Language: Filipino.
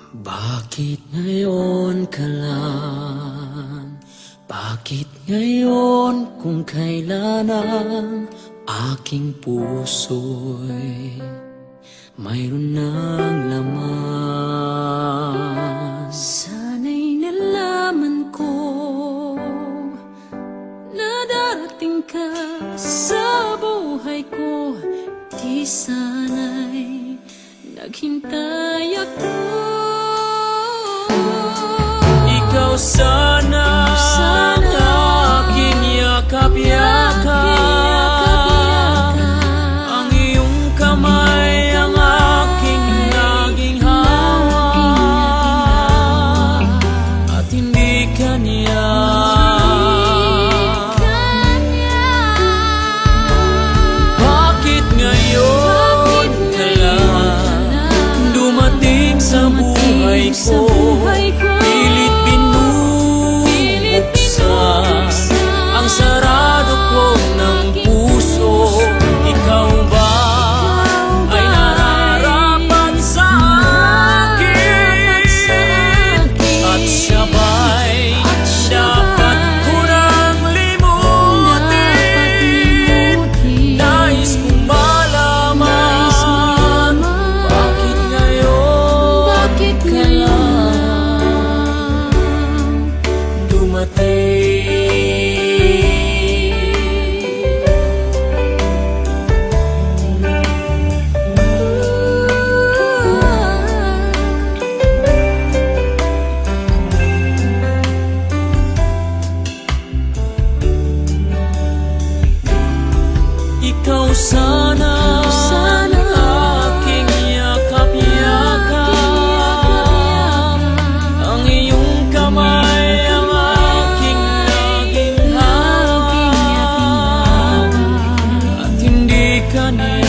Bakit ngayon ka lang? Bakit ngayon kung kailan ang aking puso'y mayroon ng laman? Sana'y nalaman ko na darating ka sa buhay ko. Di sana'y naghintay ako. Ikaw sana ang aking yakap-yakap. Ang iyong kamay ang aking naging hawak. At hindi kanya bakit ngayon ka lang dumating sa buhay ko? Pilit binubuksan ang sarado ko ng puso. Ikaw ba ay nararapat sa akin? At siya ba'y dapat ko nang limutin? Nais kong malaman bakit ngayon ka lang dumating. Ikaw sana ang aking yakap-yakap. Ang iyong kamay ang aking naging hawak. At hindi kanya